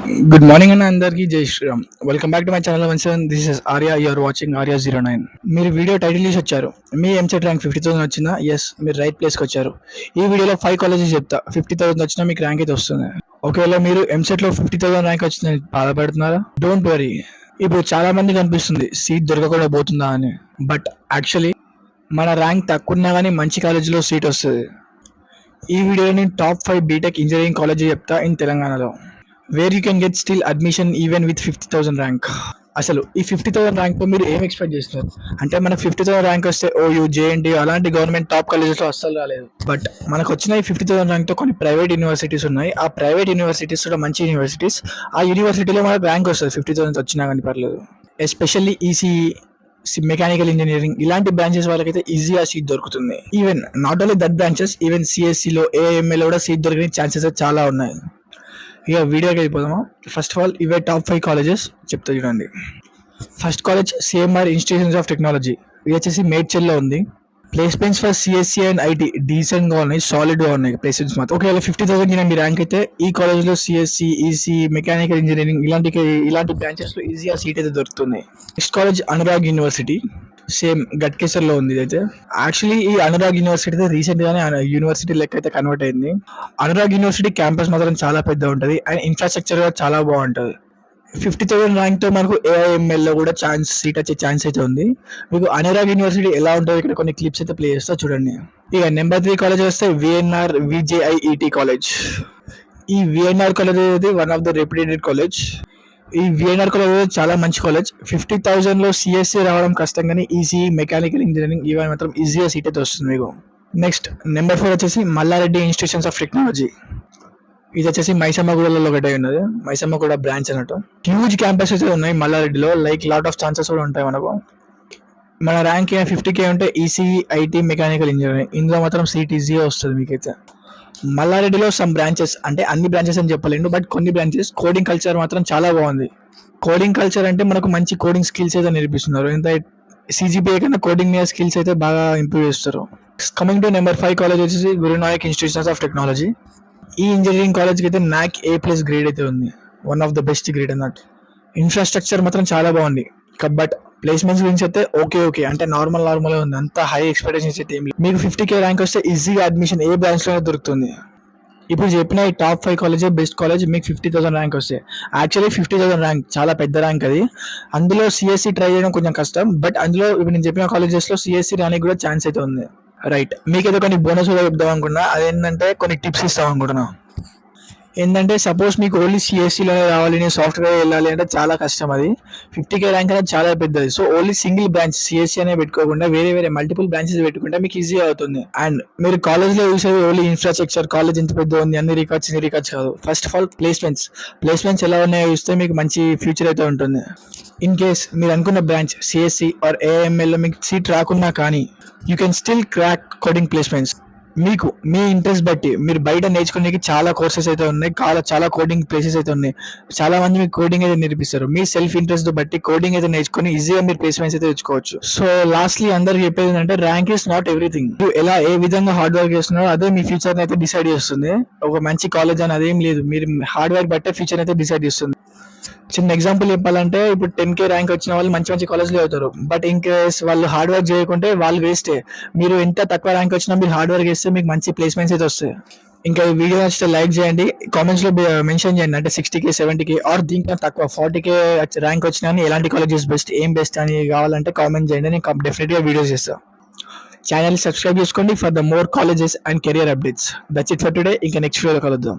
Good morning and అందరికీ Jai Sri Ram. Welcome back to my channel once again. This is Arya. You are watching ఆర్యా09. మీరు video title చూసి వచ్చారు. మీ EAMCET rank 50,000 వచ్చిందా? ఎస్, మీరు రైట్ ప్లేస్కి వచ్చారు. ఈ వీడియోలో 5 కాలేజెస్ చెప్తా. 50,000 వచ్చినా మీకు ర్యాంక్ అయితే వస్తుంది. ఒకవేళ మీరు ఎంసెట్లో 50,000 ర్యాంక్ వచ్చిందని బాధపడుతున్నారా? Don't worry. ఇప్పుడు చాలా మందికి అనిపిస్తుంది సీట్ దొరకకుండా పోతుందా అని. బట్ యాక్చువల్లీ మన ర్యాంక్ తక్కువ ఉన్నా కానీ మంచి కాలేజీలో సీట్ వస్తుంది. ఈ వీడియోలో నేను టాప్ 5 బీటెక్ ఇంజనీరింగ్ కాలేజీ చెప్తా ఇన్ తెలంగాణలో, where you can get still admission even with 50,000 rank. అసలు ఈ 50,000 ర్యాంక్తో మీరు ఏం ఎక్స్పెక్ట్ చేస్తున్నారు? అంటే మనకు 50,000 ర్యాంక్ వస్తే ఓయూ, జేఎన్టీ అలాంటి గవర్నమెంట్ టాప్ కాలేజెస్లో అస్సలు రాలేదు. బట్ మనకు వచ్చిన ఈ 50,000 ర్యాంక్తో కొన్ని ప్రైవేట్ యూనివర్సిటీస్ ఉన్నాయి. ఆ ప్రైవేట్ యూనివర్సిటీస్ కూడా మంచి యూనివర్సిటీస్. ఆ యూనివర్సిటీలో మనకు ర్యాంక్ వస్తుంది 50,000 వచ్చినా కానీ పర్లేదు. ఎస్పెషల్లీ ఈసీఈ, మెకానికల్ ఇంజనీరింగ్ ఇలాంటి బ్రాంచెస్ వాళ్ళకైతే ఈజీగా సీట్ దొరుకుతుంది. Even not only that branches, even సిఎస్సిలో, ఏఎంఏలో కూడా సీట్ దొరికే ఛాన్సెస్ చాలా ఉన్నాయి. ఇక వీడియోకి వెళ్ళిపోదామా? ఫస్ట్ ఆఫ్ ఆల్ ఇవే టాప్ 5 కాలేజెస్ చెప్తా చూడండి. First college CMR institutions of technology. ఇది వచ్చేసి మేడ్చల్లో ఉంది. Placements for CSC and IT డీసెంట్గా ఉన్నాయి, సాలిడ్గా ఉన్నాయి ప్లేస్మెంట్స్ మాత్రం. ఒకవేళ 50,000 మీ ర్యాంక్ అయితే ఈ కాలేజ్లో సిఎస్సి, ఈసీ, మెకానికల్ ఇంజనీరింగ్ ఇలాంటి బ్రాంచెస్లో ఈజీగా సీట్ అయితే దొరుకుతుంది. Next college Anurag university, same గట్కేసర్లో ఉంది. ఇదైతే యాక్చువల్లీ ఈ అనురాగ్ యూనివర్సిటీ అయితే రీసెంట్గానే యూనివర్సిటీ లెక్క అయితే కన్వర్ట్ అయింది. అనురాగ్ యూనివర్సిటీ క్యాంపస్ మాత్రం చాలా పెద్ద ఉంటుంది అండ్ ఇన్ఫ్రాస్ట్రక్చర్ కూడా చాలా బాగుంటుంది. 50,000 ర్యాంక్తో మనకు ఏఐఎంఎల్లో కూడా సీట్ వచ్చే ఛాన్స్ అయితే ఉంది. మీకు అనురాగ్ యూనివర్సిటీ ఎలా ఉంటుందో ఇక్కడ కొన్ని క్లిప్స్ అయితే ప్లే చేస్తా చూడండి. ఇక నెంబర్ 3 కాలేజ్ వస్తే విఎన్ఆర్ విజేఐఈటీ కాలేజ్. ఈ విఎన్ఆర్ కాలేజ్ అనేది one of the reputed college. ఈ విఎన్ఆర్ కాలేజ్ చాలా మంచి కాలేజ్. 50,000లో సిఎస్సి రావడం కష్టం, కానీ ఈసీ, మెకానికల్ ఇంజనీరింగ్ ఇవన్నీ మాత్రం ఈజీగా సీట్ అయితే వస్తుంది మీకు. నెక్స్ట్ నెంబర్ 4 వచ్చేసి మల్లారెడ్డి ఇన్స్టిట్యూషన్స్ ఆఫ్ టెక్నాలజీ. ఇది వచ్చేసి మైసమ్మగూడలో ఒకటే ఉన్నది. మైసమ్మగూడ బ్రాంచ్ అన్నట్టు. హ్యూజ్ క్యాంపస్ అయితే ఉన్నాయి మల్లారెడ్డిలో, లైక్ లాట్ ఆఫ్ ఛాన్సెస్ కూడా ఉంటాయి మనకు. మన ర్యాంక్ 50K ఉంటే ఈసీ, ఐటీ, మెకానికల్ ఇంజనీరింగ్ ఇందులో మాత్రం సీట్ ఈజీగా వస్తుంది మీకైతే. మల్లారెడ్డిలో సమ్ బ్రాంచెస్, అంటే అన్ని బ్రాంచెస్ అని చెప్పలేను, బట్ కొన్ని బ్రాంచెస్ కోడింగ్ కల్చర్ మాత్రం చాలా బాగుంది. కోడింగ్ కల్చర్ అంటే మనకు మంచి కోడింగ్ స్కిల్స్ అయితే నేర్పిస్తున్నారు. ఎంత సిజిపిఏ కన్నా కోడింగ్ మీద స్కిల్స్ అయితే బాగా ఇంప్రూవ్ చేస్తారు. కమింగ్ టు నెంబర్ 5 కాలేజ్ వచ్చేసి గురునాయక్ ఇన్స్టిట్యూషన్స్ ఆఫ్ టెక్నాలజీ. ఈ ఇంజనీరింగ్ కాలేజ్కి అయితే నాక్ A+ గ్రేడ్ అయితే ఉంది, one of the best grade అన్నట్టు. ఇన్ఫ్రాస్ట్రక్చర్ మాత్రం చాలా బాగుంది. బట్ ప్లేస్మెంట్స్ గురించి అయితే ఓకే అంటే నార్మల్ ఉంది, అంత హై ఎక్స్పెక్టేషన్స్ అయితే ఏం లేదు. మీకు 50K ర్యాంక్ వస్తే ఈజీగా అడ్మిషన్ ఏ బ్రాంచ్లో దొరుకుతుంది. ఇప్పుడు చెప్పిన ఈ టాప్ 5 కాలేజే బెస్ట్ కాలేజ్ మీకు 50,000 ర్యాంక్ వస్తే. యాక్చువల్లీ 50,000 ర్యాంక్ చాలా పెద్ద ర్యాంక్ అది. అందులో సిఎస్సి ట్రై చేయడం కొంచెం కష్టం, బట్ అందులో ఇప్పుడు నేను చెప్పిన కాలేజెస్లో సిఎస్సి రానికి కూడా ఛాన్స్ అయితే ఉంది. రైట్, మీకైతే కొన్ని బోనస్ కూడా చెప్దాం అనుకున్నా. అదేంటంటే కొన్ని టిప్స్ ఇస్తాం అనుకుంటున్నా. ఏంటంటే సపోజ్ మీకు ఓన్లీ సిఎస్సిలోనే రావాలి, నేను సాఫ్ట్వేర్ వెళ్ళాలి అంటే చాలా కష్టం. అది 50K ర్యాంక్ అనేది చాలా పెద్దది. So only single branch CSC అనే పెట్టుకోకుండా వేరే మల్టిపుల్ బ్రాంచెస్ పెట్టుకుంటే మీకు ఈజీ అవుతుంది. అండ్ మీరు కాలేజ్లో చూసేది ఓన్లీ ఇన్ఫ్రాస్ట్రక్చర్, కాలేజ్ ఎంత పెద్ద ఉంది, అన్ని రికార్డ్స్ కాదు. ఫస్ట్ ఆఫ్ ఆల్ ప్లేస్మెంట్స్ ఎలా ఉన్నాయో చూస్తే మీకు మంచి ఫ్యూచర్ అయితే ఉంటుంది. ఇన్ కేస్ మీరు అనుకున్న బ్రాంచ్ సిఎస్సి ఆర్ ఏఎంఎల్లో మీకు సీట్ రాకున్నా కానీ you can still crack coding placements. మీకు మీ ఇంట్రెస్ట్ బట్టి మీరు బయట నేర్చుకునేకి చాలా కోర్సెస్ అయితే ఉన్నాయి, చాలా కోడింగ్ ప్లేసెస్ అయితే ఉన్నాయి. చాలా మంది మీకు కోడింగ్ అయితే నేర్పిస్తారు. మీ సెల్ఫ్ ఇంట్రెస్ట్ బట్టి కోడింగ్ అయితే నేర్చుకుని ఈజీగా మీరు ప్లేస్మెంట్స్ అయితే తెచ్చుకోవచ్చు. సో లాస్ట్లీ అందరికి చెప్పేది ఏంటంటే ర్యాంక్ ఈస్ నాట్ ఎవ్రీథింగ్. ఏ విధంగా హార్డ్ వర్క్ చేస్తున్నారో అదే మీ ఫ్యూచర్ అయితే డిసైడ్ చేస్తుంది. ఒక మంచి కాలేజ్ అని అదేం లేదు, మీరు హార్డ్ వర్క్ బట్టే ఫ్యూచర్ అయితే డిసైడ్ చేస్తుంది. చిన్న ఎగ్జాంపుల్ చెప్పాలంటే ఇప్పుడు 10K ర్యాంక్ వచ్చిన వాళ్ళు మంచి కాలేజ్లో అవుతారు. బట్ ఇన్ కేస్ వాళ్ళు హార్డ్ వర్క్ చేయకుంటే వాళ్ళు వేస్టే. మీరు ఎంత తక్కువ ర్యాంక్ వచ్చినా మీరు హార్డ్ వర్క్ చేస్తే మీకు మంచి ప్లేస్మెంట్స్ అయితే వస్తాయి. ఇంకా ఈ వీడియో నచ్చితే లైక్ చేయండి, కామెంట్స్లో మెన్షన్ చేయండి. అంటే 60K, 70K ఆర్ దీంట్లో తక్కువ 40K ర్యాంక్ వచ్చినా ఎలాంటి కాలేజెస్ బెస్ట్ అని కావాలంటే కామెంట్ చేయండి, నేను డెఫినెట్గా వీడియోస్ చేస్తాను. ఛానల్ సబ్స్క్రైబ్ చేసుకోండి for the more colleges and career updates. That's it for today. ఇంకా నెక్స్ట్ వీడియో కలుద్దాం.